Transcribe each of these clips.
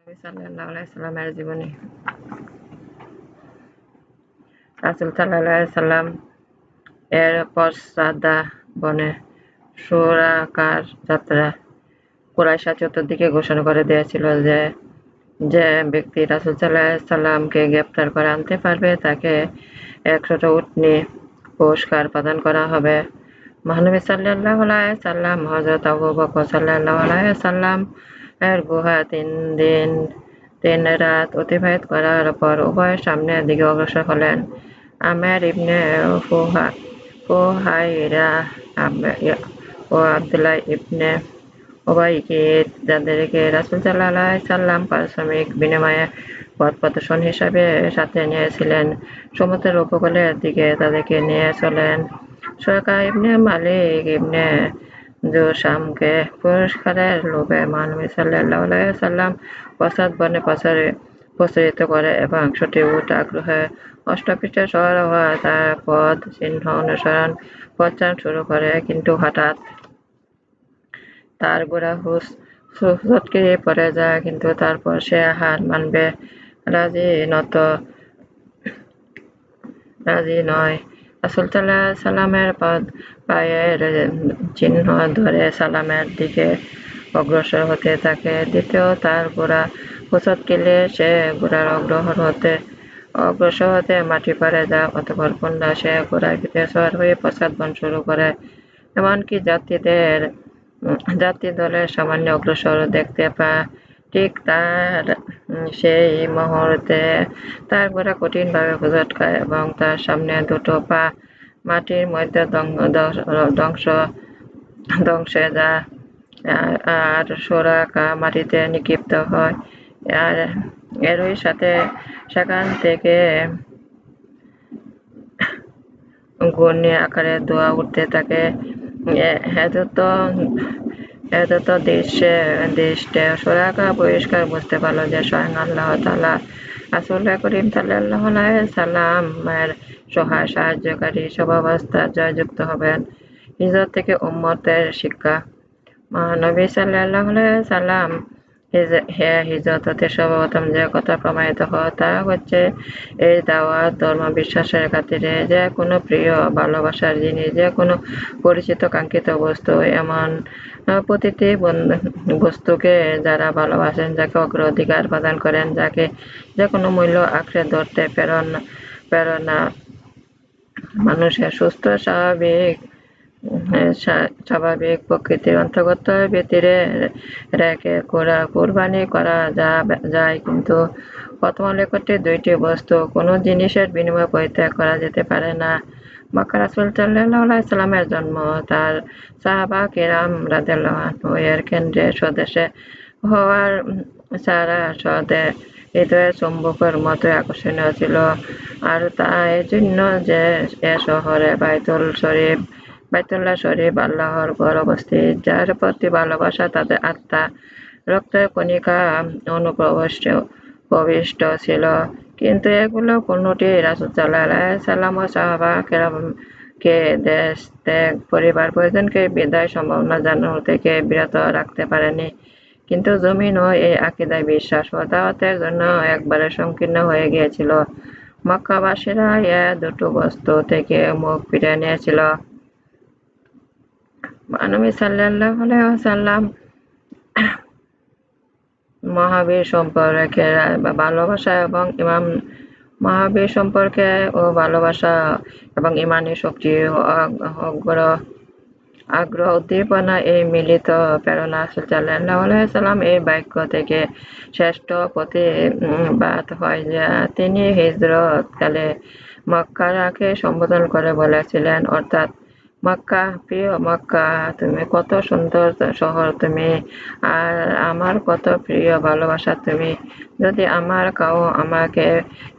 নবী সাল্লাল্লাহু আলাইহি সাল্লামের জীবনী। রাসূল সাল্লাল্লাহু আলাইহি সাল্লাম এর পশ্চাদ্দা বনে সুরাকার যাত্রা। কুরাইশরা চতুর্দিকে ঘোষণা করে দিয়েছিল যে যে ব্যক্তি রাসূল সাল্লাল্লাহু আলাইহি সাল্লামকে গ্রেফতার করে আনতে পারবে তাকে 100টা উটনী পুরস্কার প্রদান করা হবে। মহানবী সাল্লাল্লাহু আলাইহি সাল্লাম হযরত আবু বকর সাল্লাল্লাহু আলাইহি সাল্লাম এর গুহা 3 দিন 3 রাত অতিবাহিত করার পর উভয় সামনের দিকে অগ্রসর হলেন। আমের ইবনে ফুহাইরা ও আব্দুল্লাহ ইবনে উবাইকে যাদেরকে রাসূল সাল্লাল্লাহু আলাইহি সাল্লাম পারিশ্রমিক বিনিময়ে পথ প্রদর্শন হিসাবে সাথে নিয়েছিলেন, সমুদ্রের উপকূলের দিকে তাদেরকে নিয়ে চলেন। সুরাকা ইবনে মালিক ইবনে জুশামকে পুরস্কারের লোভে মহানবী সাল্লাল্লাহু আলাইহি সাল্লাম পশ্চাৎ বনে প্রচারিত করে এবং 100টি উট আগ্রহে অষ্টপৃষ্ঠে সওয়ার হওয়া তার পথ চিহ্ন অনুসরণ পথচারণ শুরু করে, কিন্তু হঠাৎ তার ঘোড়া হুঁচকে পড়ে যায়, কিন্তু তারপর সে হার মানবে রাজি নয়। রাসূল সাল্লাল্লাহু আলাইহি সাল্লামের পায়ের চিহ্ন ধরে সালামের দিকে অগ্রসর হতে থাকে। দ্বিতীয় তার ঘোড়া হুঁচকিলে সে ঘোড়ার অগ্রসর হতে মাটি পড়ে যায়, অতঃপর পুনরায় সে ঘোড়ায় পিঠে সওয়ার হয়ে পশ্চাৎপদ শুরু করে। এমনকি যাত্রী দলের সামান্য অগ্রসর দেখতে পায়। ঠিক তার সেই মুহূর্তে তার ঘোড়া কঠিনভাবে হোঁচট খায় এবং তার সামনে দুটো পা মাটির মধ্যে ধ্বংসে যায়, আর সুরাকা মাটিতে নিক্ষিপ্ত হয়। আর এরই সাথে সেখান থেকে ঘূর্ণি আকারে ধোঁয়া উঠতে থাকে। এত দৃশ্যে সুরাকা পরিষ্কার বুঝতে পারল যে স্বয়ং আল্লাহ তাআলা রাসূল করিম সাল্লাল্লাহু আলাইহি সাল্লামের সহায় সাহায্যকারী সর্বাবস্থায় জয়যুক্ত হবেন। হিজরত থেকে উম্মতের শিক্ষা। মহানবী সাল্লাল্লাহু আলাইহি সাল্লাম হিজরত হতে সর্বপ্রথম যে কথা প্রমাণিত হয় তা হচ্ছে এই দাওয়াত ধর্ম বিশ্বাসের খাতিরে যে কোনো প্রিয় ভালোবাসার জিনিস, যে কোনো পরিচিত কাঙ্ক্ষিত বস্তু, এমন প্রতিটি বস্তুকে যারা ভালোবাসেন, যাকে অগ্রাধিকার প্রদান করেন, যাকে যে কোনো মূল্য আঁকড়ে ধরতে প্রেরণা মানুষের সুস্থ স্বাভাবিক প্রকৃতির অন্তর্গত ভিতরে রেখে কুরবানি করা যায়, কিন্তু প্রথম উল্লেখিত দুইটি বস্তু কোনো জিনিসের বিনিময়ে পরিত্যাগ করা যেতে পারে না। মক্কা রাসূল সাল্লাল্লাহু আলাইহি সাল্লামের জন্ম তার সাহাবা কিরাম রাদিয়াল্লাহু আনহু এর কেন্দ্রে স্বদেশে হওয়ার সারা হৃদয়ের চুম্বকের মতোই আকর্ষণীয় ছিল, আর তা এজন্য যে এ শহরে বাইতুল্লাহ শরীফ আল্লাহর ঘর অবস্থিত, যার প্রতি ভালোবাসা তাদের আত্মা রক্তের কণিকা অনুপ্রবিষ্ট ছিল। কিন্তু এগুলো কোনটি রাসূল সাল্লাল্লাহু আলাইহি সাল্লাম ও সাহাবা কেরামকে দেশ ত্যাগ, পরিবার পরিজনকে বিদায় সম্ভাবনা জানানো থেকে বিরত রাখতে পারেনি। কিন্তু জমিনও এই আকীদায় বিশ্বাস ও দাওয়াতের জন্য একবারে সংকীর্ণ হয়ে গিয়েছিল। মক্কাবাসীরা এ দুটো বস্তু থেকে মুখ ফিরিয়ে নিয়েছিল। নবী সাল্লাল্লাহু আলাইহি সাল্লাম মহাবীর সম্পর্কে ভালোবাসা এবং মহাবীর সম্পর্কে ও ভালোবাসা এবং ঈমানী শক্তি ও আগ্রহ উদ্দীপনা এই মিলিত প্রেরণা রাসূল সাল্লাল্লাহু আলাইহি সাল্লাম এই বাক্য থেকে শ্রেষ্ঠ প্রতিভাত হয় যা তিনি হিজরত কালে মক্কাকে সম্বোধন করে বলেছিলেন, অর্থাৎ মক্কা, প্রিয় মক্কা, তুমি কত সুন্দর শহর, তুমি আর আমার কত প্রিয় ভালোবাসা তুমি। যদি আমার কাউ আমাকে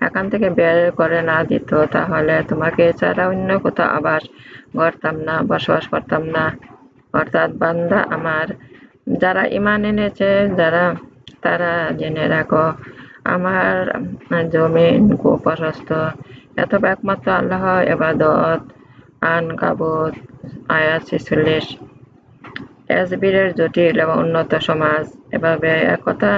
এখান থেকে বের করে না দিত, তাহলে তোমাকে ছাড়া অন্য কোথাও বসবাস করতাম না। অর্থাৎ বান্দা আমার, যারা ঈমান এনেছে, তারা জেনে রাখো, আমার জমিন খুব প্রশস্ত। অতএব একমাত্র আল্লাহর ইবাদত। আনকাবুত আয়াত 46। তাসবীরের জটিল এবং উন্নত সমাজ। এভাবে একথা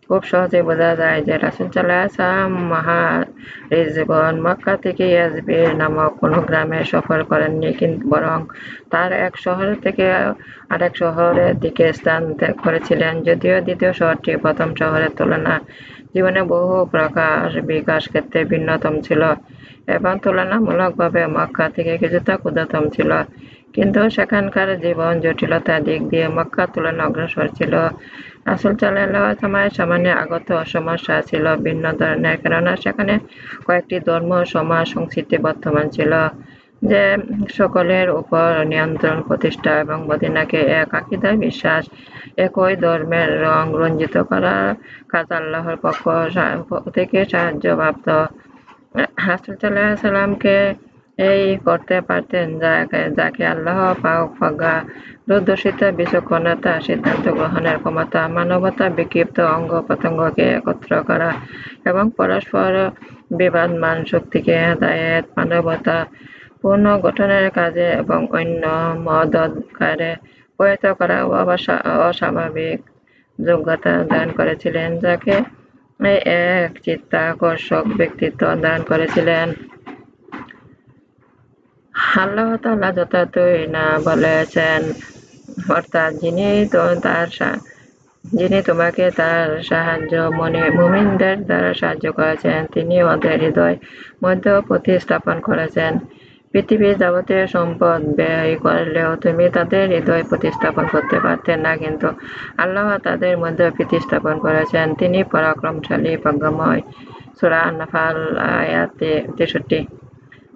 খুব সহজে বোঝা যায় যে রাসূল সাল্লাল্লাহু আলাইহি ওয়াসাল্লাম মহারিজগণ মক্কা থেকে ইয়াজরিব নামক কোনো গ্রামে সফর করেননি, বরং তার এক শহর থেকে আরেক শহরের দিকে স্থান ত্যাগ করেছিলেন। যদিও দ্বিতীয় শহরটি প্রথম শহরের তুলনায় জীবনে বহু প্রকার বিকাশ ক্ষেত্রে ভিন্নতম ছিল এবং তুলনামূলকভাবে মক্কা থেকে কিছুটা ক্ষুদ্রতম ছিল, কিন্তু সেখানকার জীবন জটিলতার দিক দিয়ে মক্কার তুলনায় অগ্রসর ছিল। রাসূল সাল্লাল্লাহু আলাইহি ওয়াসাল্লামের সামনে আগত সমস্যা ছিল ভিন্ন ধরনের, কেননা সেখানে কয়েকটি ধর্ম, সমাজ, সংস্কৃতি বর্তমান ছিল, যে সকলের উপর নিয়ন্ত্রণ প্রতিষ্ঠা এবং মদিনাকে এক আকীদায় বিশ্বাস, একই ধর্মের রং রঞ্জিত করার কাজ আল্লাহর পক্ষ থেকে সাহায্যপ্রাপ্ত। রাসূল সাল্লাল্লাহু আলাইহি ওয়াসাল্লামকে এই করতে পারতেন যাকে আল্লাহ পাক প্রজ্ঞা, দূরদর্শিতা, বিচক্ষণতা, সিদ্ধান্ত গ্রহণের ক্ষমতা, মানবতার বিক্ষিপ্ত অঙ্গ-প্রত্যঙ্গকে একত্র করা এবং পরস্পর বিবাদমান শক্তিকে হেদায়েত, মানবতা পুনর্গঠনের কাজে এবং অন্য মদদগারে পরিণত করা অস্বাভাবিক যোগ্যতা দান করেছিলেন, যাকে এক চিত্তাকর্ষক ব্যক্তিত্ব দান করেছিলেন। আল্লাহ তাআলা যথার্থই না বলেছেন, অর্থাৎ যিনি তোমাকে তার সাহায্য মুমিনদের দ্বারা সাহায্য করেছেন, তিনি ওদের হৃদয় মধ্যে প্রতিস্থাপন করেছেন। পৃথিবীর যাবতীয় সম্পদ ব্যয় করলেও তুমি তাদের হৃদয় প্রতিস্থাপন করতে পারতে না, কিন্তু আল্লাহ তাদের মধ্যে প্রতিস্থাপন করেছেন। তিনি পরাক্রমশালী, প্রজ্ঞাময়। সূরা আন-নাফল আয়াত 63।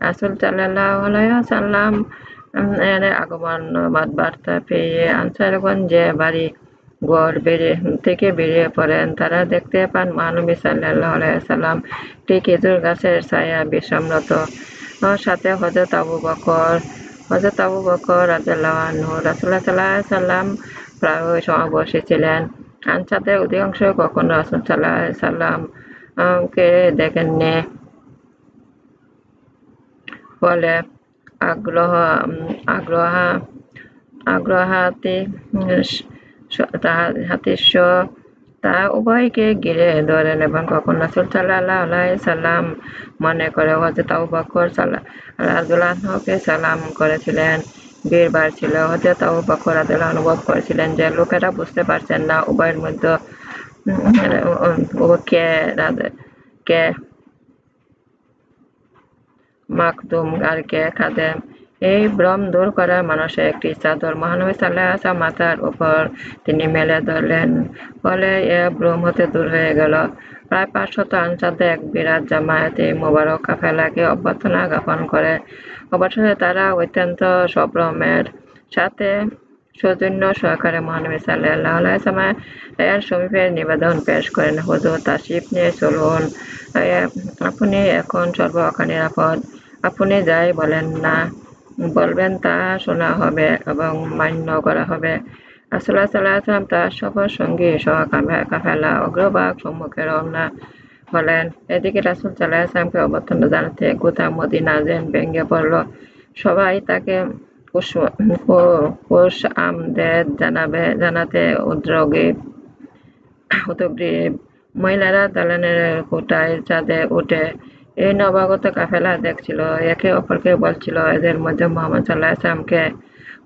রাসূল সাল্লাল্লাহু আলাইহি ওয়াসাল্লাম এর আগমন বার্তা পেয়ে আনসারগণ যে বাড়ি ঘর থেকে বেরিয়ে পড়েন, তারা দেখতে পান মহানবী সাল্লাল্লাহু আলাইহি ওয়াসাল্লাম একটি খেজুর গাছের ছায়ায় বিশ্রামরত, সাথে হযরত আবু বকর রাদিয়াল্লাহু আনহু। রাসূলুল্লাহ সাল্লাল্লাহু আলাইহি ওয়াসাল্লাম প্রায়ই সমাবেশে ছিলেন। আনসারদের অধিকাংশ কখনো রাসূল সাল্লাল্লাহু আলাইহি ওয়াসাল্লাম কে দেখেননি, ফলে আগ্রহাতিশ তা উভয়কে ঘিরে ধরেন এবং কখনো রাসূল সাল্লাল্লাহু আলাইহি ওয়াসাল্লাম মনে করে হযরত আবু বকর রাদিয়াল্লাহু আনহুকে সালাম করেছিলেন। ভিড় বাড়ছিল। হযরত আবু বকর রাদিয়াল্লাহু আনহু অনুভব করেছিলেন যে লোকেরা বুঝতে পারছেন না উভয়ের মধ্যে কে মাকদুম আর কে খাদেম। এই ভ্রম দূর করার মানুষের একটি চাদর মহানবী সাল্লাল্লাহু আলাইহি ওয়াসাল্লাম মাথার উপর তিনি মেলে ধরলেন, ফলে এ ভ্রম হতে দূর হয়ে গেল। প্রায় 500 আনসারদের এক বিরাট জামায়াত এই মোবারক কাফেলাকে অভ্যর্থনা জ্ঞাপন করে। অবশেষে তারা অত্যন্ত সম্ভ্রমের সাথে সৌজন্য সহকারে মহানবী সাল্লাল্লাহু আলাইহি ওয়াসাল্লাম এর সমীপে নিবেদন পেশ করেন, হুজুর তাশরিফ নিয়ে চলুন, আপনি এখন সর্বাপেক্ষা নিরাপদ। আপনি যাই বলবেন তা শোনা হবে এবং মান্য করা হবে। রাসূলুল্লাহ সাল্লাল্লাহু আলাইহি ওয়াসাল্লাম তার সফর সঙ্গী সহ কাফেলা অগ্রভাগ সম্মুখে রওনা হলেন। এদিকে রাসূল সাল্লাল্লাহু আলাইহি ওয়াসাল্লামকে অভ্যর্থনা জানাতে গোটা মদিনা যেন ভেঙে পড়ল। সবাই তাকে খুশ আমদেদ জানাতে উদগ্রীব। মহিলারা দালানের কোঠায় ছাদে উঠে এই নবাগত কাফেলা দেখছিল, একে অপরকে বলছিল, এদের মধ্যে মুহাম্মদ সাল্লাল্লাহু আলাইহি ওয়াসাল্লামকে।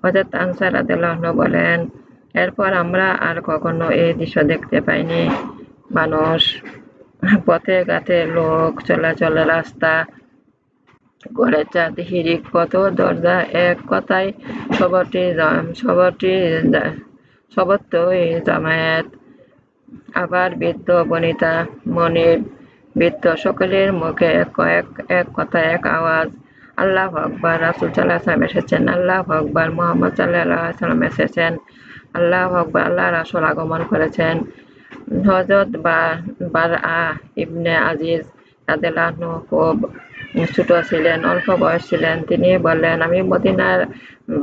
হযরত আনসার রাদিয়াল্লাহু আনহু বলেন, এরপর আমরা আর কখনো এই দৃশ্য দেখতে পাইনি। মানুষ, পথে ঘাটে লোক চলাচল, রাস্তা, ঘরের ছাদ, হিড়িক, পথ, দরজা, এক কথায় সবত্রই জামায়াত। আবার বৃদ্ধ, বনিতা, মনিব, বৃদ্ধ সকলের মুখে এক কথা, এক আওয়াজ, আল্লাহু আকবার, রাসূল সাল্লাল্লাহু আলাইহি ওয়াসাল্লাম এসেছেন, আল্লাহু আকবার, মুহাম্মদ সাল্লাল্লাহু আলাইহি ওয়াসাল্লাম এসেছেন, আল্লাহু আকবার, আল্লাহর রাসূল আগমন করেছেন। হযরত বারআ ইবনে আজিজ রাদিয়াল্লাহু আনহু খুব ছোট ছিলেন, অল্প বয়স ছিলেন। তিনি বললেন, আমি মদিনার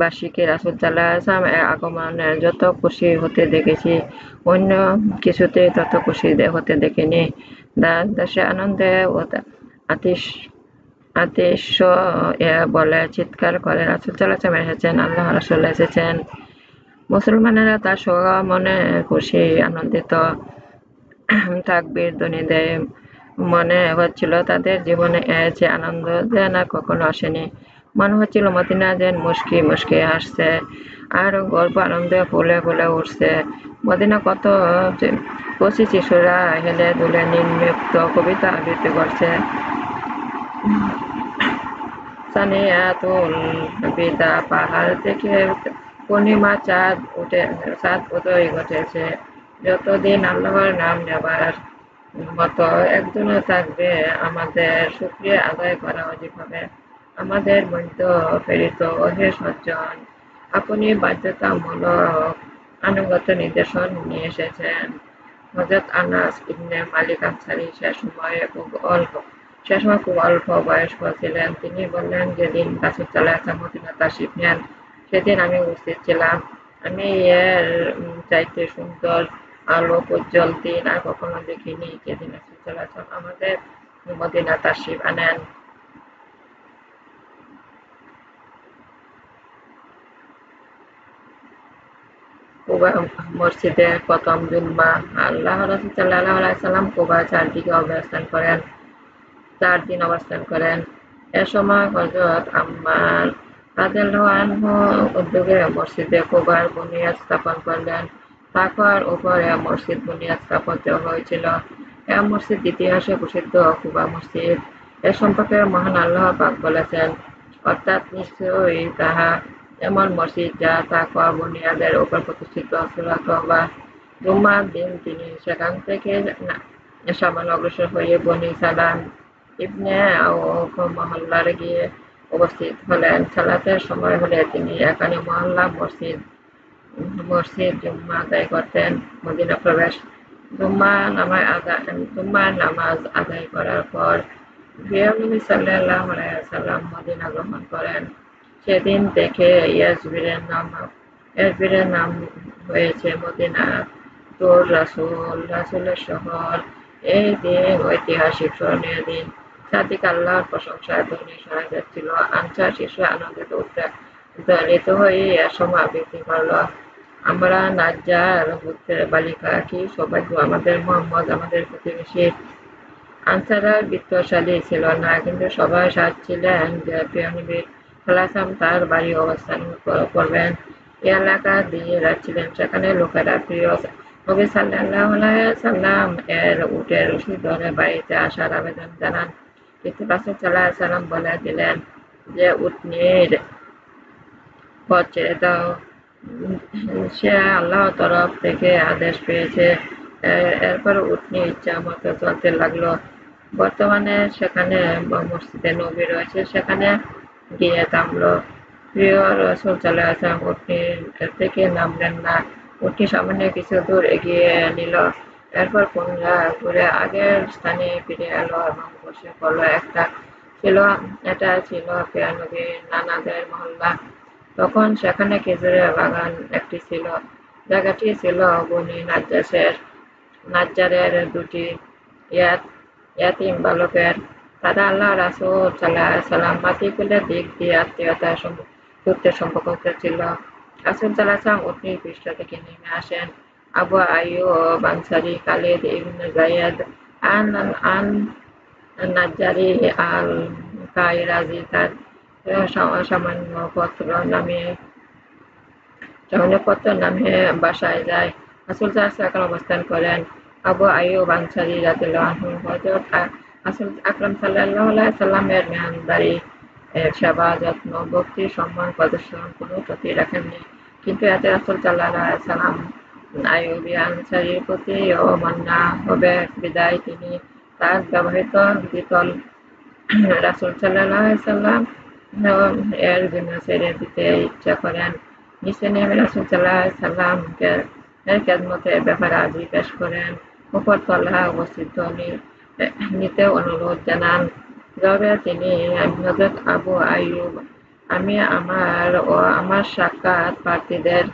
বাসীকে রাসূল সাল্লাল্লাহু আলাইহি ওয়াসাল্লাম এর আগমনে যত খুশি হতে দেখেছি, অন্য কিছুতেই তত খুশি হতে দেখিনি। দেশে আনন্দে আতিশয্য বলে চিৎকার করে রাসূল সাল্লাল্লাহু আলাইহি ওয়াসাল্লাম এসেছেন, আল্লাহর রাসূল এসেছেন। মুসলমানেরা তার মনে খুশি, আনন্দিত। তাকবীর ধ্বনি দেয়। মনে হচ্ছিল তাদের জীবনে এর চেয়ে আনন্দ যেন আর কখনো আসেনি। মনে হচ্ছিল মদিনা যেন মুস্কি মুস্কি হাসছে আর গল্প আনন্দে ফুলে ফুলে উঠছে। মদিনা কত কচি শিশুরা হেলে দুলে নির্লিপ্ত কবিতা আবৃত্তি করছে। সানিয়াতুল বিদা পাহাড় থেকে পূর্ণিমা চাঁদ উদয় ঘটেছে। যতদিন আল্লাহর নাম নেবার মতো একজনও থাকবে, আমাদের শুকরিয়া আদায় করা উচিত হবে। আমাদের মধ্যে প্রেরিত ওহে সজ্জন, আপনি বাধ্যতামূলক আনুগত্য নির্দেশন নিয়ে এসেছেন। হযরত আনাস ইবনে মালিক আনসারী সে সময় খুব অল্প বয়স্ক ছিলেন। তিনি বললেন, যেদিন রাসূল সাল্লাল্লাহু আলাইহি ওয়াসাল্লাম মদিনা তাশরিফ নেন, সেদিন আমি উপস্থিত ছিলাম। আমি এর চাইতে সুন্দর আলোক উজ্জ্বল দিন আর কখনো দেখিনি, যেদিন রাসূল সাল্লাল্লাহু আলাইহি ওয়াসাল্লাম আমাদের মদিনা তাশরিফ আনেন। কুবা মসজিদের প্রথম জুম্মা। আল্লাহর রাসূল সাল্লাল্লাহু আলাইহি ওয়াসাল্লাম কুবার চার দিন অবস্থান করেন। এ সময় হযরত আম্মার রাদিয়াল্লাহু আনহু উদ্যোগে মসজিদে কুবার বুনিয়াদ স্থাপন করলেন। তাকওয়ার উপরে মসজিদ বুনিয়াদ স্থাপিত হয়েছিল। এ মসজিদ ইতিহাসে প্রসিদ্ধ কুবা মসজিদ। এ সম্পর্কে মহান আল্লাহ পাক বলেছেন, অর্থাৎ নিশ্চয়ই তাহা এমন মসজিদ যা তাকওয়া বুনিয়াদের উপর প্রতিষ্ঠিত ছিল। অথবা জুমার দিন তিনি সেখান থেকে সামান্য অগ্রসর হয়ে বনী সালাম ইবনে আওফ মহল্লায় গিয়ে উপস্থিত হলেন। সালাতের সময় হলে তিনি এখানে মহল্লা মসজিদ জুম্মা আদায় করতেন। মদিনা প্রবেশ। জুম্মার নামাজ আদায় করার পর প্রিয় নবী সাল্লাল্লাহু আলাইহি ওয়াসাল্লাম মদিনা গমন করেন। সেদিন থেকে ইয়াসরিবের নাম হয়েছে মদিনা, তোর রাসূলের শহর। এই দিন ঐতিহাসিক স্মরণীয় দিন। চারদিকে আল্লাহর প্রশংসার ধ্বনি শোনা যাচ্ছিল। আনসার শিশু আনন্দিত উদ্বেলিত হয়ে এ সময় আবৃত্তি করল, আমরা নাজ্জার গোত্রের বালিকা, কি সৌভাগ্য আমাদের, মুহাম্মদ আমাদের প্রতিবেশী। আনসাররা বিত্তশালী ছিল না, কিন্তু সবাই চাচ্ছিলেন যে প্রিয় নবী সাল্লাল্লাহু আলাইহি ওয়াসাল্লাম তার বাড়ি অবস্থান করবেন। এই এলাকা দিয়ে যাচ্ছিলেন, সেখানে লোকেরা প্রিয় নবী সাল্লাল্লাহু আলাইহি ওয়াসাল্লাম এর উটের রশি ধরে বাড়িতে আসার আবেদন জানান। কিন্তু রাসূল সাল্লাল্লাহু আলাইহি ওয়াসাল্লাম বলে দিলেন যে উটনীর পথ ছেড়ে দাও, সে আল্লাহর তরফ থেকে আদেশ পেয়েছে। এরপর উটনী ইচ্ছা মতো চলতে লাগলো। বর্তমানে সেখানে মসজিদে নবী রয়েছে, সেখানে গিয়ে থামলো। প্রিয় রাসূল সাল্লাল্লাহু আলাইহি ওয়াসাল্লাম উটনী থেকে নামলেন না। উটনী সামান্য কিছু দূর এগিয়ে নিল, এরপর পুনরায় ঘুরে আগের স্থানে ফিরে এলো এবং বসে পড়ল। এটা ছিল প্রিয় নবীর নানাদের মহল্লা। তখন সেখানে খেজুরের বাগান একটি ছিল। জায়গাটি ছিল বনী নাজ্জারের দুটি ইয়াতীম বালকের। তারা আল্লাহ রাসূল সাল্লাল্লাহু আলাইহি ওয়াসাল্লাম মাটিকুলের দিক দিয়ে আত্মীয়তার সূত্রে সম্পর্ক ছিল। রাসূল সাল্লাল্লাহু আলাইহি ওয়াসাল্লাম উটনীর পৃষ্ঠ থেকে নেমে আসেন। আবু আইয়ুব আনসারী, খালিদ ইবনে যায়েদ আন আন নাজ্জারী আল কায়রাজি তার সামান্যপত্র নামে বাসায় যায়। রাসূল সাল্লাল্লাহু আলাইহি ওয়াসাল্লাম অবস্থান করেন। আবু আইয়ুব আনসারী রাদিয়াল্লাহু আনহু হযরত রাসূল আকরাম সাল্লাল্লাহু আলাইহি ওয়াসাল্লামের মেহমানদারি, সেবা, যত্ন, ভক্তি, সম্মান প্রদর্শন কোনো ত্রুটি রাখেননি। কিন্তু এতে রাসূল সাল্লাল্লাহু আলাইহি ওয়াসাল্লাম আইয়ুবী আনসারীর প্রতি অমান্না হবে বিধায় তিনি তার ব্যবহৃত দ্বিতল রাসূল সাল্লাল্লাহু আলাইহি ওয়াসাল্লাম এর জন্য ছেড়ে দিতে ইচ্ছা করেন। নিচে নেমে রাসূল সাল্লাল্লাহু আলাইহি ওয়াসাল্লাম এর খেদমতের ব্যাপারে আর্জি পেশ করেন। উপরতলায় অবস্থিত নিতে অনুরোধ জানান। জবাবে তিনি, হযরত আবু আইয়ুব, আমি আমার সাক্ষাৎ প্রার্থীদের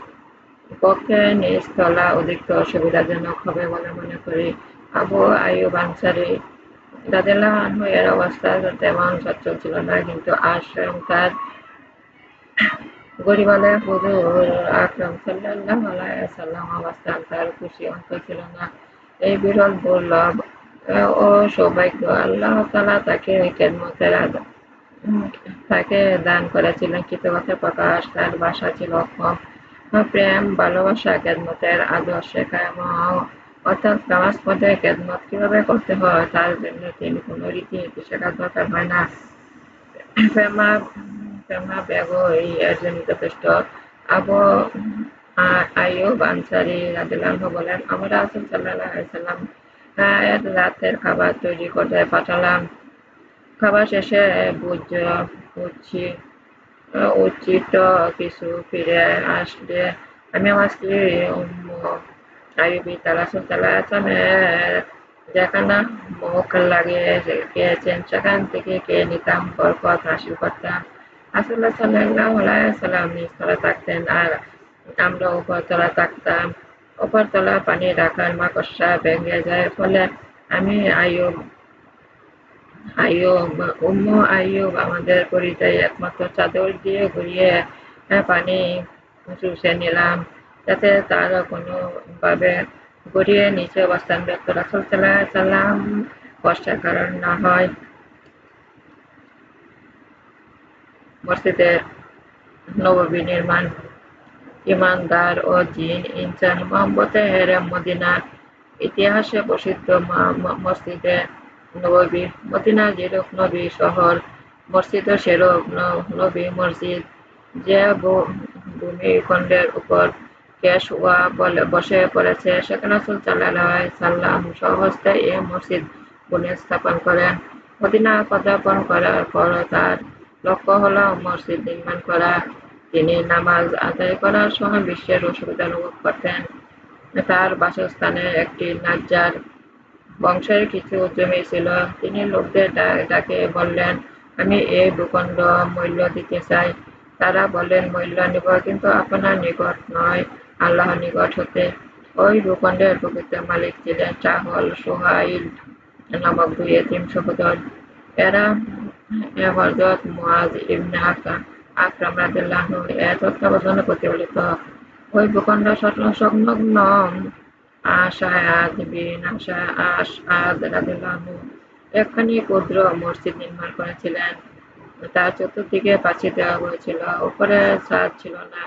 পক্ষে নিজ তলা অধিকতর সুবিধাজনক হবে বলে মনে করি। আবু আইয়ুব আনসারী রাদিয়াল্লাহু আনহু এর অবস্থা তেমন সচ্ছল ছিল না, কিন্তু আজ স্বয়ং তার গরিবালে হুজুর আকরাম সাল্লাল্লাহু আলাইহি ওয়াসাল্লাম অবস্থান তার খুশি অন্ত ছিল না। এই বিরল দুর্লভ ও সৌভাগ্য আল্লাহ তাআলা তাকে খেদমতের তাকে দান করেছিলেন কৃতজ্ঞতার প্রকাশ। তার ভাষা ছিল অক্ষম প্রেম, ভালোবাসা, খেদমতের আদর্শ শেখা এবং অর্থাৎ নামাজ পড়ে খেদমত কিভাবে করতে হয় তার জন্য তিনি কোনো রীতিনীতি শেখার দরকার হয় না। প্রেমা প্রেমা বেগই এর জন্য যথেষ্ট। আবু আইয়ুব আনসারী রাদিয়াল্লাহু বলেন, আমরা রাসূল সাল্লাল্লাহু আলাইহি ওয়াসাল্লাম এর রাতের খাবার তৈরি করতে পাঠালাম। খাবার শেষে বুঝছি উচিত কিছু ফিরে আসলে আমি আমার স্ত্রী উম্মু আইয়ুবী রাসূল সাল্লাল্লাহু আলাইহি ওয়াসাল্লামের যেখানে মুখ লাগিয়ে খেয়েছেন সেখান থেকে খেয়ে নিতাম, বরকত হাসিল করতাম। রাসূলুল্লাহ সাল্লাল্লাহু আলাইহি ওয়াসাল্লাম নিচতলায় থাকতেন আর আমরা উপরতলায় থাকতাম। উপরতলায় পানি রাখার মাকড়সা ভেঙে যায় ফলে আমি উম্মু আইয়ুব আমাদের পরিচয়ে একমাত্র চাদর দিয়ে ঘুরিয়ে পানি চুষে নিলাম যাতে তার কোনোভাবে গড়িয়ে নিচে অবস্থানরত রাসূল সাল্লাল্লাহু আলাইহি ওয়াসাল্লাম কষ্টের কারণ না হয়। মসজিদে নববী নির্মাণ ঈমানদার ও জিন ইনসান মহব্বতের মদিনার ইতিহাসে প্রসিদ্ধ মসজিদে নববী। মদিনা যেরূপ নবী শহর, মসজিদও সেরূপ নবী মসজিদ। যে ভূমিখণ্ডের উপর কেশওয়া বসে পড়েছে সেখানে রাসূল সাল্লাল্লাহু আলাইহি ওয়াসাল্লাম স্বহস্তে এ মসজিদ পুনঃস্থাপন করেন। মদিনা পদার্পণ করার পর তার লক্ষ্য হল মসজিদ নির্মাণ করা। তিনি নামাজ আদায় করার সময় বিশ্বের অসুবিধা অনুভব করতেন। তার বাসস্থানে একটি নাজ্জার বংশের কিছু জমি ছিল। তিনি লোকদের ডাকে বললেন, আমি এই ভূখণ্ড মূল্য দিতে চাই। তারা বললেন, মূল্য নিব, কিন্তু আপনার নিকট নয়, আল্লাহর নিকট হতে। ওই ভূখণ্ডের প্রকৃত মালিক ছিলেন সাহল সুহাইল নামক দুই এতিম সহোদর। এরা হযরত মুআয ইবনে আকরাম রাদিয়াল্লাহু আনহু এর তত্ত্বাবধানে প্রতিপালিত। ওই ভূখণ্ড সংলগ্ন আসাদ রাদিয়াল্লাহু আনহু একখানি ক্ষুদ্র মসজিদ নির্মাণ করেছিলেন। তার চতুর্দিকে প্রাচীর দেওয়া হয়েছিল, উপরে ছাদ ছিল না।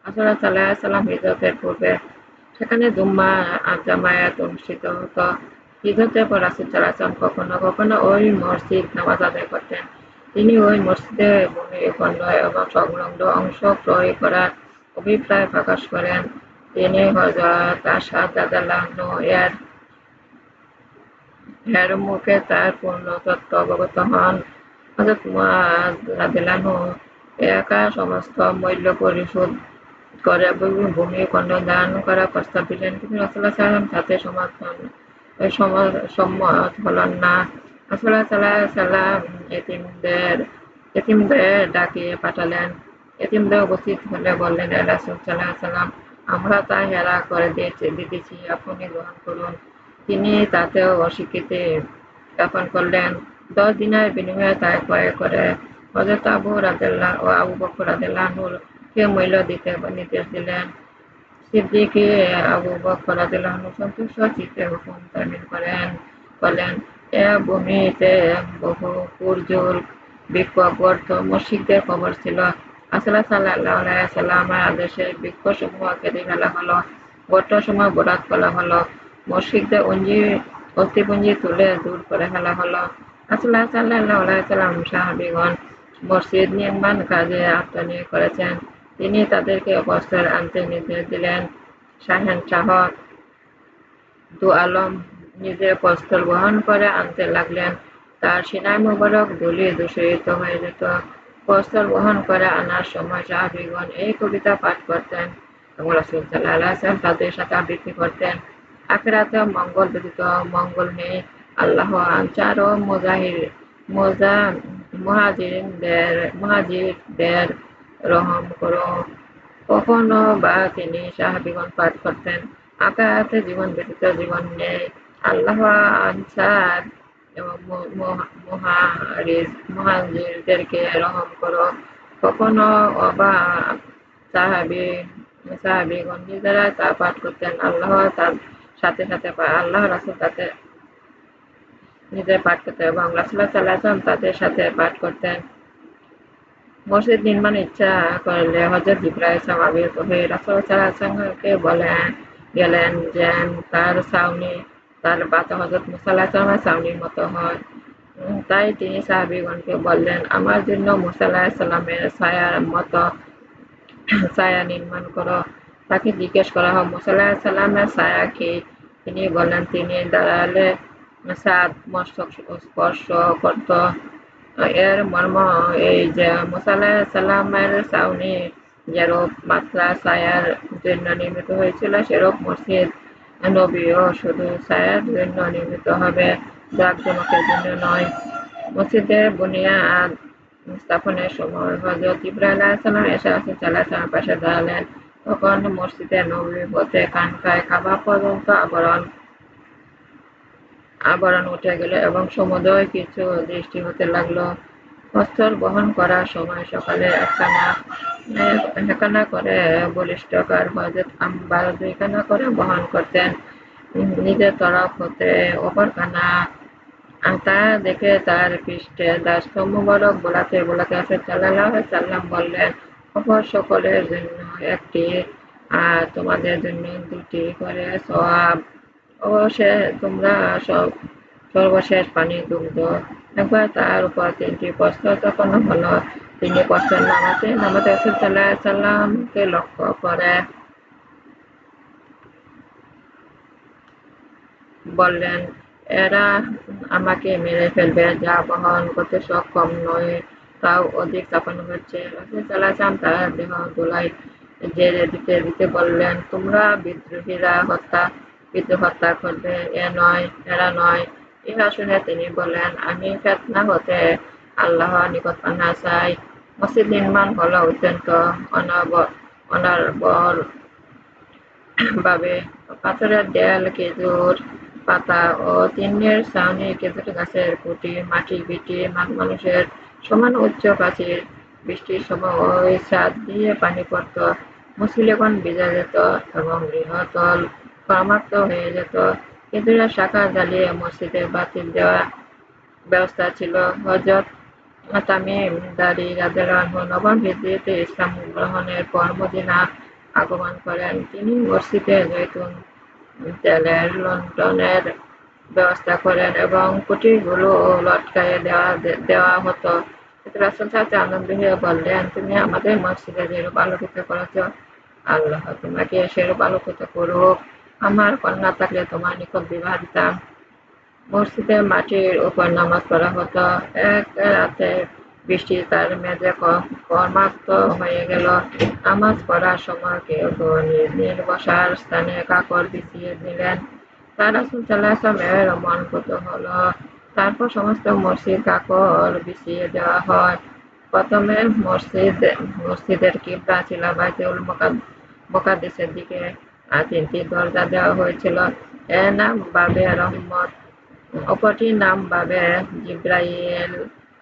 রাসূল সাল্লাল্লাহু আলাইহি ওয়াসাল্লাম হিজরতের পূর্বে সেখানে জুম্মা জামায়াত অনুষ্ঠিত হতো। হিজরতের পর রাসূল সাল্লাল্লাহু আলাইহি ওয়াসাল্লাম কখনো কখনো ওই মসজিদ নামাজ আদায় করতেন। তিনি ওই মসজিদে ভূমিখণ্ড এবং সংলগ্ন অংশ ক্রয় করার অভিপ্রায় প্রকাশ করেন। তিনি হযরত আসাদ রাদিয়াল্লাহু আনহু এর মুখে তার পূর্ণ তত্ত্ব অবগত হন। হযরত মুআয রাদিয়াল্লাহু আনহু একা সমস্ত মূল্য পরিশোধ করে ভূমিখণ্ড দান করার প্রস্তাব দিলেন, কিন্তু রাসূলুল্লাহ সাল্লাল্লাহু আলাইহি ওয়াসাল্লাম সম্মত হলেন না। রাসূলুল্লাহ সাল্লাল্লাহু আলাইহি ওয়াসাল্লাম এতিমদের ডাকিয়ে পাঠালেন। এতিমদের উপস্থিত হলে বললেন, হে রাসূল সাল্লাল্লাহু আলাইহি ওয়াসাল্লাম, আমরা তা হেলা করে দিতেছি, আপনি গ্রহণ করুন। তিনি তাতেও অস্বীকৃতি জ্ঞাপন করলেন। 10 দিনার বিনিময়ে তা ক্রয় করে হযরত আবু বকর রাদিয়াল্লাহু আনহু কে মূল্য দিতে নির্দেশ দিলেন। সিদ্দিক আবু বকর রাদিয়াল্লাহু আনহু সন্তুষ্ট চিত্তে হুকুম তামিল করলেন, এ ভূমিতে বহু পুরজোর বিক্ষোভ গর্ত মসজিদের কবর ছিল। রাসূল সাল্লাল্লাহু আলাইহি ওয়াসাল্লামের আদেশে বৃক্ষসমূহ কেটে ফেলা হলো, গর্তসমূহ ভরাট করা হলো, মসজিদের অস্থিপুঞ্জি তুলে দূর করে ফেলা হলো। রাসূলুল্লাহ সাল্লাল্লাহু আলাইহি ওয়াসাল্লাম সাহাবীগণ মসজিদ নির্মাণ কাজে আত্মনিয়োগ করেছেন। তিনি তাদেরকে প্রস্তর আনতে নির্দেশ দিলেন। শাহেনশাহ দু আলম নিজে প্রস্তর বহন করে আনতে লাগলেন। তার সিনাই মোবারক ধূলি দূষিত হয়ে যেত। প্রস্তর বহন করে আনার সময় সাহাবীগণ এই কবিতা পাঠ করতেন এবং রাসূল সাল্লাল্লাহু আলাইহি ওয়াসাল্লাম তাদের সাথে আবৃত্তি করতেন। আখিরাতে মঙ্গল ব্যতীত মঙ্গল নেই। আল্লাহ আনসার ও মুহাজিরদের রহম করো। কখনো বা তিনি সাহাবীগণ পাঠ করতেন, আখিরাতে জীবন ব্যতীত জীবন নেই। আল্লাহ আনসার এবং মুহাজিরদেরকে রহম করো। কখনো বা সাহাবীগণ নিজেরা তা পাঠ করতেন, আল্লাহ সাথে সাথে আল্লাহ রাসূল তাতে নিজে পাঠ করতেন এবং রাসূলুল্লাহ সাল্লাল্লাহু আলাইহি ওয়াসাল্লাম তাদের সাথে পাঠ করতেন। মসজিদ নির্মাণের ইচ্ছা করলে হযরত জিবরাইল ইসলাম আবির্ভূত হয়ে রাসূল সাল্লাল্লাহু আলাইহি ওয়াসাল্লামকে গেলেন যেন তার ছাউনি তার বাতা হযরত মুসা আলাইহিস সালামের ছাউনির মতো হয়। তাই তিনি সাহাবীগণকে বললেন, আমার জন্য মুসা আলাইহিস সালামের ছায়ার মতো ছায়া নির্মাণ করো। তাকে জিজ্ঞেস করা হয়, মুসা আলাইহিস সালামের ছায়া কি? তিনি বললেন, তিনি দাঁড়ালে ছাদ মস্তক স্পর্শ করত। এর মর্ম এই যে মুসা আলাইহিস সালামের ছাউনি যেরূপ মাত্রা ছায়ার জন্য নির্মিত হয়েছিল, সেরূপ মসজিদ নবীও শুধু ছায়ার জন্য নির্মিত হবে, জাঁকজমকের জন্য নয়। মসজিদের বুনিয়াদ স্থাপনের সময় হযরত জিবরাইল আলাইহিস সালাম এসে রাসূল সাল্লাল্লাহু আলাইহি ওয়াসাল্লামের পাশে দাঁড়ালেন। তখন মসজিদে নববী হতে খানকায়ে কাবা পর্যন্ত আবরণ উঠে গেল এবং সমুদয় কিছু দৃষ্টি হতে লাগলো। অস্ত্র বহন করার সময় সকালে একখানা করে বলিষ্ঠকার হযরত আম্বার দুইখানা করে বহন করতেন, নিজের তরফ হতে অপরখানা। তা দেখে তার পৃষ্ঠে দাস্তর মোবারক বোলাতে বোলাতে রাসূল সাল্লাল্লাহু আলাইহি ওয়াসাল্লাম বললেন, অপর সকলের জন্য একটি আর তোমাদের জন্য দুটি করে সওয়াব। অবশেষে তোমরা সর্বশেষ পানি দুগ্ধ। একবার তার উপর 3টি প্রস্তর চাপানো হলো। তিনি প্রস্তর নামাতে নামাতে রাসূল সাল্লাল্লাহু আলাইহি ওয়াসাল্লামকে লক্ষ্য করে বললেন, এরা আমাকে মেরে ফেলবে, যা বহন করতে সক্ষম নয় তাও অধিক চাপানো হচ্ছে। রাসূল সাল্লাল্লাহু আলাইহি ওয়াসাল্লাম তার দেহ ধুলায় ঝেড়ে দিতে দিতে বললেন, তোমরা বিদ্রোহীরা হত্যা করবে, এরা নয়। ইহা শুনে তিনি বললেন, আমি ফিতনা হতে আল্লাহর নিকট পানাহ চাই। মসজিদ নির্মাণ হলো অত্যন্ত অনর্বর ভাবে। পাথরের দেয়াল, খেজুর পাতা ও টিনের ছাউনি, খেজুর গাছের খুঁটি, মাটির ভিটি, মানুষের সমান উচ্চ প্রাচীর। বৃষ্টির সময় ছাদ দিয়ে পানি পড়ত, মুসল্লিগণ ভিজে যেত এবং গৃহতল কর্মাক্ত হয়ে যেত। খেজুরের শাখা জ্বালিয়ে মসজিদে বাতি দেওয়ার ব্যবস্থা ছিল। হযরত তামিম দারী রাদিয়াল্লাহু আনহু নবম হিজরীতে ইসলাম গ্রহণের পর মদিনা আগমন করেন। তিনি মসজিদে জৈতুন তেলের লণ্ঠনের ব্যবস্থা করেন এবং কুটিরগুলো লটকাইয়ে দেওয়া হতো। এতে রাসূল সাল্লাল্লাহু আলাইহি ওয়াসাল্লাম আনন্দ হয়ে বললেন, তুমি আমাদের মসজিদে যেরূপ আলোকিত করেছ, আল্লাহ তোমাকে সেরূপ আলোকিত করুক। আমার কন্যা থাকলে তোমার নিকট বিবাহ দিতাম। মসজিদে মাটির উপর নামাজ পড়া হতো। এক রাতে বৃষ্টি তার মেঝে কর্মাক্ত হয়ে গেল। নামাজ পড়ার সময় কেউ কেউ নিজ নিজ বসার স্থানে কাপড় বিছিয়ে দিলেন। তা রাসূল সাল্লাল্লাহু আলাইহি ওয়াসাল্লামের মন পুত হল। তারপর সমস্ত মসজিদ কাপড় বিছিয়ে দেওয়া হয়। প্রথমে মসজিদের কিবলা ছিল বাইতুল মুকাদ্দাসের দিকে, আর 3টি দরজা দেওয়া হয়েছিল। এর নাম বাবে রহমত, অপরটির নাম বাবে জিবরাইল,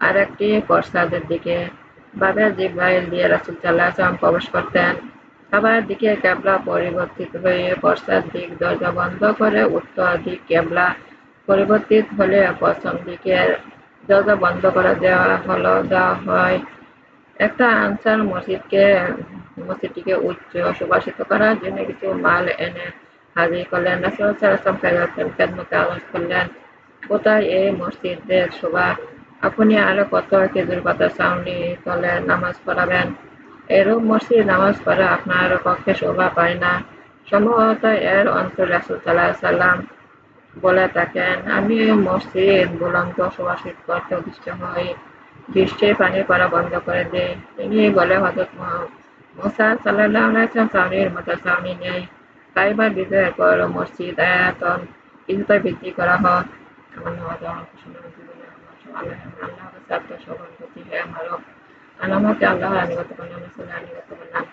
আরেকটি পশ্চাদের দিকে। বাবে জিবরাইল দিয়ে রাসূল সাল্লাল্লাহু আলাইহি ওয়াসাল্লাম প্রবেশ করতেন। কাবার দিকে কিবলা পরিবর্তিত হয়ে পশ্চাৎ দিক দরজা বন্ধ করে উত্তর দিক কিবলা পরিবর্তিত হলে পশ্চিম দিকের দরজা বন্ধ করে দেওয়া হয়। একটা আনসার মসজিদটিকে উচ্চ সুবাসিত করার জন্য কিছু মাল এনে হাজির করলেন। রাসূল সাল্লাল্লাহু আলাইহি ওয়াসাল্লাম খেদমতে আরজ করলেন, কোথায় এই মসজিদের শোভা? আপনি আরো কত খেজুর পাতার ছাউনি তলে নামাজ পড়াবেন? এরূপ মসজিদ নামাজ পড়া আপনার পক্ষে শোভা পায় না। সম্ভবত এর অন্তর রাসূল সাল্লাল্লাহু আলাইহি ওয়াসাল্লাম বলে থাকেন, আমি মসজিদ বুলন্দ সুবাসিত করতে উদ্দিষ্ট হই, বৃষ্টির পানি পড়া বন্ধ করে দেই। তিনি বলে হযরত মুসা সাল্লাল্লাহু আলাইহি ওয়াসাল্লাম ছাউনির মতো ছাউনি নেই। কায়বা বিজয়ের পর মসজিদ আয়তন কিছুটা বৃদ্ধি করা হয়। আমার নামাজ আমার কুশলের জীবনে আল্লাহর সাথে সহানুভূতি হে আমার আলামতে আল্লাহর আনুগত্য বানান।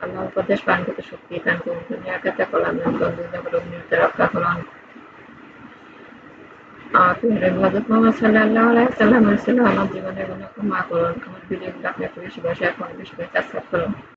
আল্লাহর উপদেশ পালন করতে শক্তি দান করুন, দুনিয়া আখিরাতে কল্যাণ দান করুন, দুনিয়া বলতে রক্ষা করুন। হযরত মুহাম্মদ সাল্লাল্লাহু আলাইহি ওয়াসাল্লাম ছিল আমার জীবনের গুনাহ ক্ষমা করুন। আমার ভিডিওগুলো আপনি একটু বেশি করে শেয়ার করুন, বেশি করে সাবস্ক্রাইব করুন।